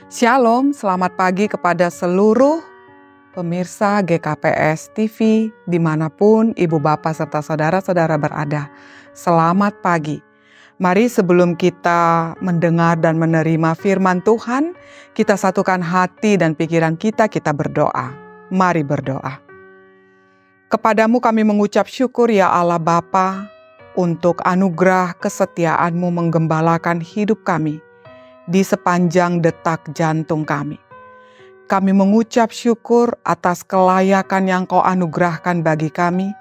Shalom, selamat pagi kepada seluruh pemirsa GKPS TV dimanapun Ibu Bapak serta saudara-saudara berada. Selamat pagi. Mari sebelum kita mendengar dan menerima firman Tuhan, kita satukan hati dan pikiran kita berdoa. Mari berdoa. Kepadamu kami mengucap syukur ya Allah Bapa untuk anugerah kesetiaan-Mu menggembalakan hidup kami di sepanjang detak jantung kami. Kami mengucap syukur atas kelayakan yang Kau anugerahkan bagi kami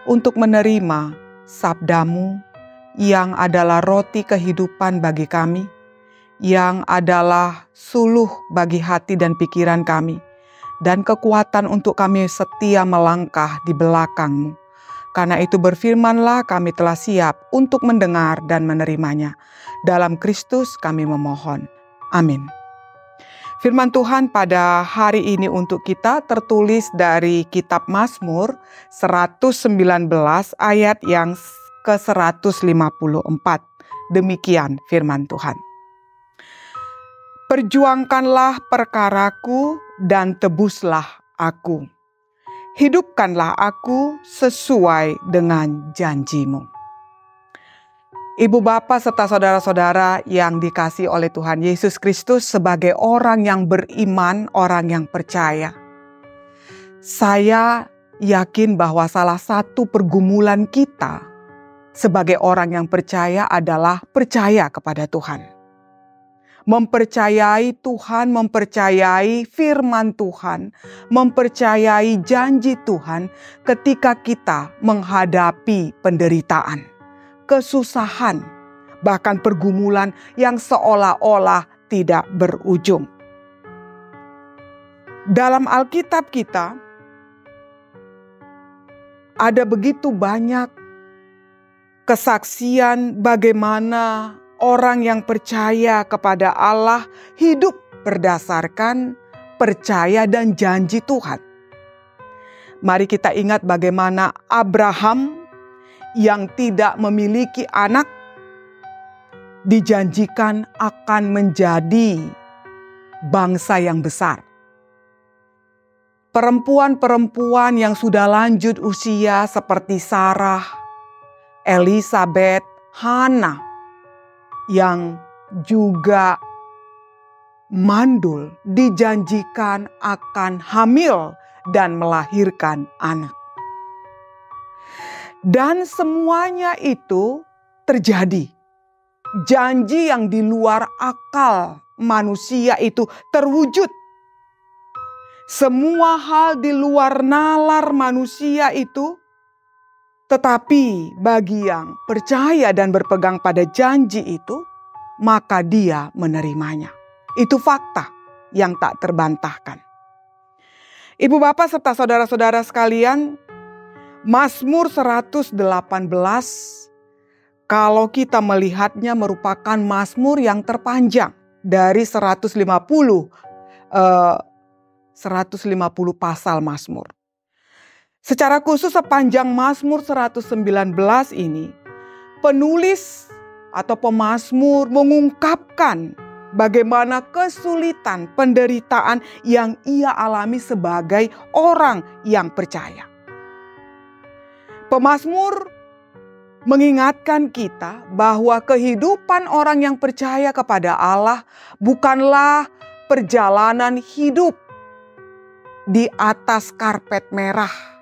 untuk menerima sabda-Mu yang adalah roti kehidupan bagi kami, yang adalah suluh bagi hati dan pikiran kami, dan kekuatan untuk kami setia melangkah di belakang-Mu. Karena itu berfirmanlah kami telah siap untuk mendengar dan menerimanya. Dalam Kristus kami memohon. Amin. Firman Tuhan pada hari ini untuk kita tertulis dari kitab Mazmur 119 ayat yang ke-154. Demikian firman Tuhan. Perjuangkanlah perkaraku dan tebuslah aku. Hidupkanlah aku sesuai dengan janji-Mu. Ibu Bapa serta saudara-saudara yang dikasihi oleh Tuhan Yesus Kristus, sebagai orang yang beriman, orang yang percaya, saya yakin bahwa salah satu pergumulan kita sebagai orang yang percaya adalah percaya kepada Tuhan. Mempercayai Tuhan, mempercayai firman Tuhan, mempercayai janji Tuhan ketika kita menghadapi penderitaan, kesusahan, bahkan pergumulan yang seolah-olah tidak berujung. Dalam Alkitab kita ada begitu banyak kesaksian bagaimana orang yang percaya kepada Allah hidup berdasarkan percaya dan janji Tuhan. Mari kita ingat bagaimana Abraham yang tidak memiliki anak dijanjikan akan menjadi bangsa yang besar. Perempuan-perempuan yang sudah lanjut usia seperti Sarah, Elizabeth, Hana, yang juga mandul dijanjikan akan hamil dan melahirkan anak. Dan semuanya itu terjadi. Janji yang di luar akal manusia itu terwujud. Semua hal di luar nalar manusia itu, tetapi bagi yang percaya dan berpegang pada janji itu, maka dia menerimanya. Itu fakta yang tak terbantahkan. Ibu Bapak serta saudara-saudara sekalian, Mazmur 118, kalau kita melihatnya merupakan Mazmur yang terpanjang dari 150 pasal Mazmur. Secara khusus sepanjang Mazmur 119 ini, penulis atau pemazmur mengungkapkan bagaimana kesulitan, penderitaan yang ia alami sebagai orang yang percaya. Pemazmur mengingatkan kita bahwa kehidupan orang yang percaya kepada Allah bukanlah perjalanan hidup di atas karpet merah.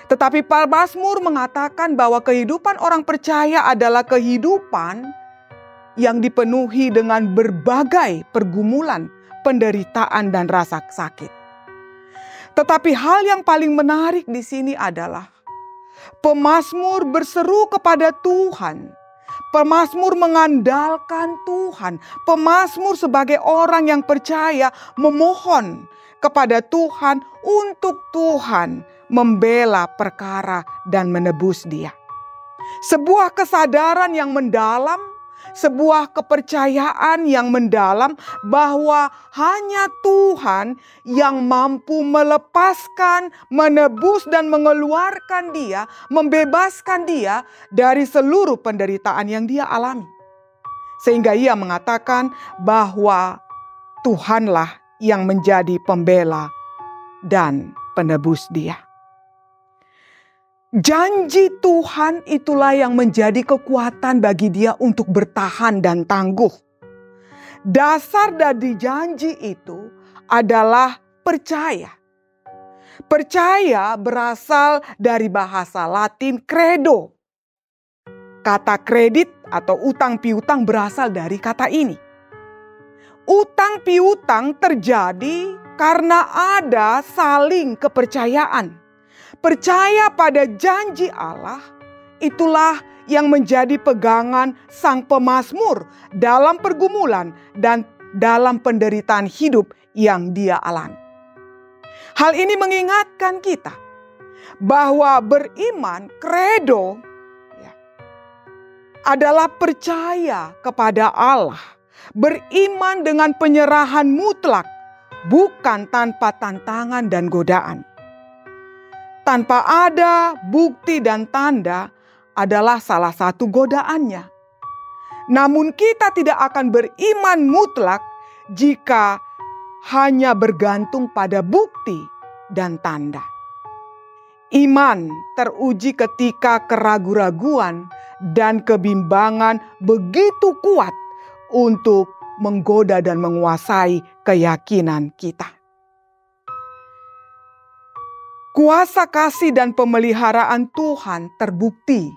Tetapi pemazmur mengatakan bahwa kehidupan orang percaya adalah kehidupan yang dipenuhi dengan berbagai pergumulan, penderitaan, dan rasa sakit. Tetapi hal yang paling menarik di sini adalah pemazmur berseru kepada Tuhan. Pemazmur mengandalkan Tuhan. Pemazmur sebagai orang yang percaya memohon kepada Tuhan untuk Tuhan membela perkara dan menebus dia. Sebuah kesadaran yang mendalam, sebuah kepercayaan yang mendalam bahwa hanya Tuhan yang mampu melepaskan, menebus dan mengeluarkan dia, membebaskan dia dari seluruh penderitaan yang dia alami. Sehingga ia mengatakan bahwa Tuhanlah yang menjadi pembela dan penebus dia. Janji Tuhan itulah yang menjadi kekuatan bagi dia untuk bertahan dan tangguh. Dasar dari janji itu adalah percaya. Percaya berasal dari bahasa Latin credo. Kata kredit atau utang piutang berasal dari kata ini. Utang piutang terjadi karena ada saling kepercayaan. Percaya pada janji Allah, itulah yang menjadi pegangan sang pemazmur dalam pergumulan dan dalam penderitaan hidup yang dia alami. Hal ini mengingatkan kita bahwa beriman, credo, adalah percaya kepada Allah. Beriman dengan penyerahan mutlak, bukan tanpa tantangan dan godaan. Tanpa ada bukti dan tanda adalah salah satu godaannya. Namun kita tidak akan beriman mutlak jika hanya bergantung pada bukti dan tanda. Iman teruji ketika keraguan-raguan dan kebimbangan begitu kuat untuk menggoda dan menguasai keyakinan kita. Kuasa kasih dan pemeliharaan Tuhan terbukti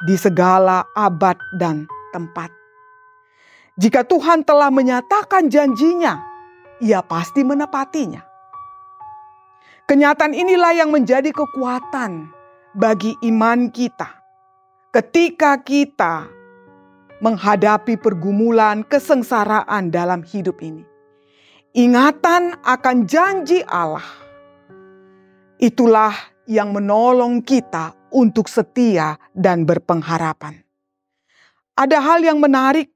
di segala abad dan tempat. Jika Tuhan telah menyatakan janjinya, Ia pasti menepatinya. Kenyataan inilah yang menjadi kekuatan bagi iman kita ketika kita menghadapi pergumulan kesengsaraan dalam hidup ini. Ingatan akan janji Allah, itulah yang menolong kita untuk setia dan berpengharapan. Ada hal yang menarik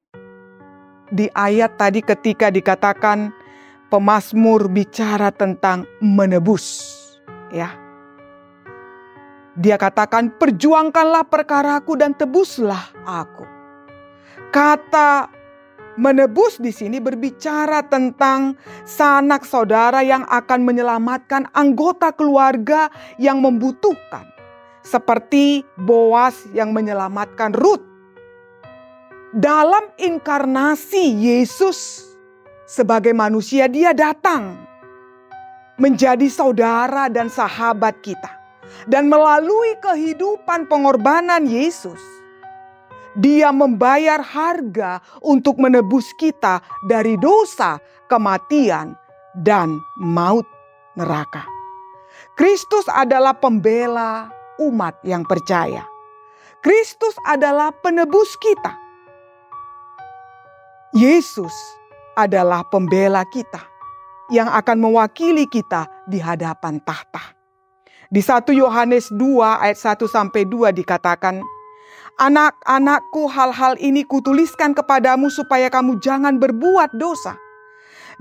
di ayat tadi ketika dikatakan pemazmur bicara tentang menebus. Ya. Dia katakan, perjuangkanlah perkaraku dan tebuslah aku. Kata menebus di sini berbicara tentang sanak saudara yang akan menyelamatkan anggota keluarga yang membutuhkan. Seperti Boas yang menyelamatkan Rut. Dalam inkarnasi Yesus sebagai manusia, dia datang menjadi saudara dan sahabat kita. Dan melalui kehidupan pengorbanan Yesus, Dia membayar harga untuk menebus kita dari dosa, kematian, dan maut neraka. Kristus adalah pembela umat yang percaya. Kristus adalah penebus kita. Yesus adalah pembela kita yang akan mewakili kita di hadapan tahta. Di 1 Yohanes 2 ayat 1-2 dikatakan, anak-anakku, hal-hal ini kutuliskan kepadamu supaya kamu jangan berbuat dosa.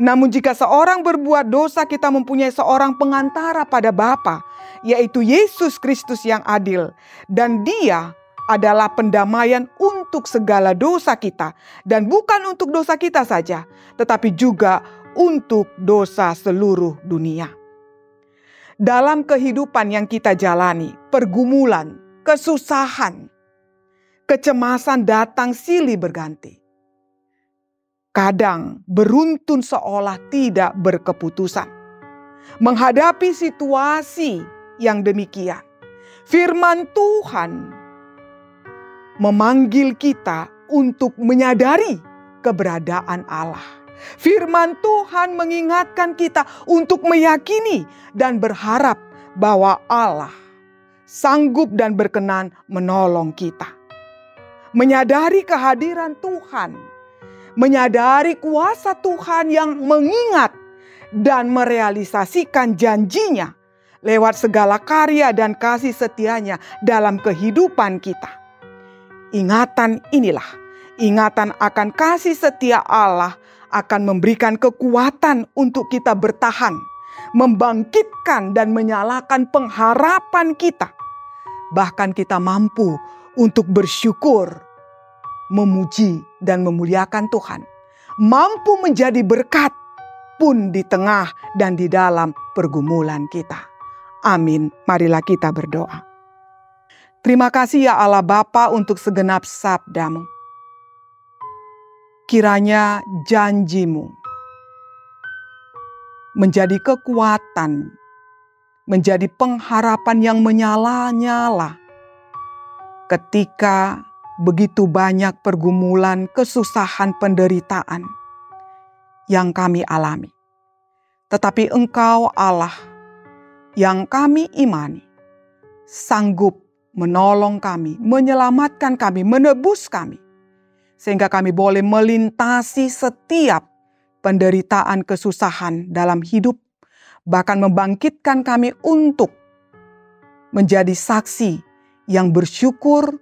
Namun jika seorang berbuat dosa, kita mempunyai seorang pengantara pada Bapa, yaitu Yesus Kristus yang adil. Dan Dia adalah pendamaian untuk segala dosa kita. Dan bukan untuk dosa kita saja, tetapi juga untuk dosa seluruh dunia. Dalam kehidupan yang kita jalani, pergumulan, kesusahan, kecemasan datang silih berganti. Kadang beruntun seolah tidak berkeputusan. Menghadapi situasi yang demikian, firman Tuhan memanggil kita untuk menyadari keberadaan Allah. Firman Tuhan mengingatkan kita untuk meyakini dan berharap bahwa Allah sanggup dan berkenan menolong kita. Menyadari kehadiran Tuhan, menyadari kuasa Tuhan yang mengingat dan merealisasikan janjinya lewat segala karya dan kasih setianya dalam kehidupan kita. Ingatan inilah, ingatan akan kasih setia Allah akan memberikan kekuatan untuk kita bertahan, membangkitkan dan menyalakan pengharapan kita. Bahkan kita mampu untuk bersyukur, memuji dan memuliakan Tuhan mampu menjadi berkat pun di tengah dan di dalam pergumulan kita. Amin. Marilah kita berdoa. Terima kasih ya Allah Bapa untuk segenap sabda-Mu. Kiranya janji-Mu menjadi kekuatan, menjadi pengharapan yang menyala-nyala ketika begitu banyak pergumulan, kesusahan, penderitaan yang kami alami. Tetapi Engkau Allah yang kami imani, sanggup menolong kami, menyelamatkan kami, menebus kami, sehingga kami boleh melintasi setiap penderitaan, kesusahan dalam hidup, bahkan membangkitkan kami untuk menjadi saksi yang bersyukur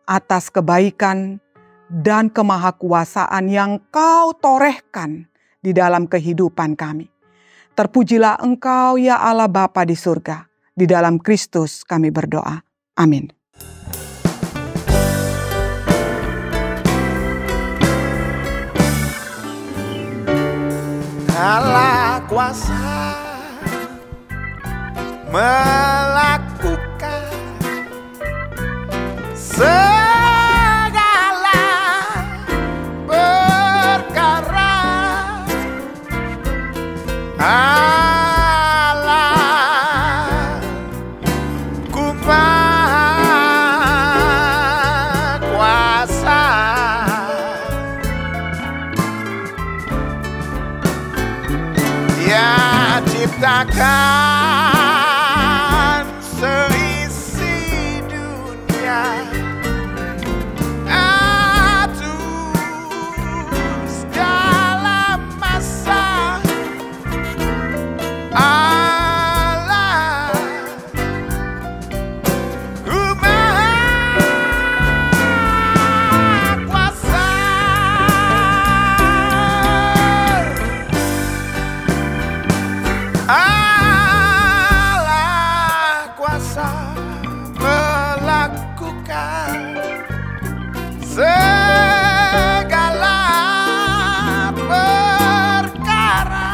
atas kebaikan dan kemahakuasaan yang Kau torehkan di dalam kehidupan kami. Terpujilah Engkau ya Allah Bapa di surga. Di dalam Kristus kami berdoa. Amin. Allah kuasa melakukan segala perkara. Allah-Ku Maha Kuasa, Dia ciptakan seisi dunia, atur segala masa. Allah-Ku Maha Kuasa. Allah kuasa melakukan segala perkara.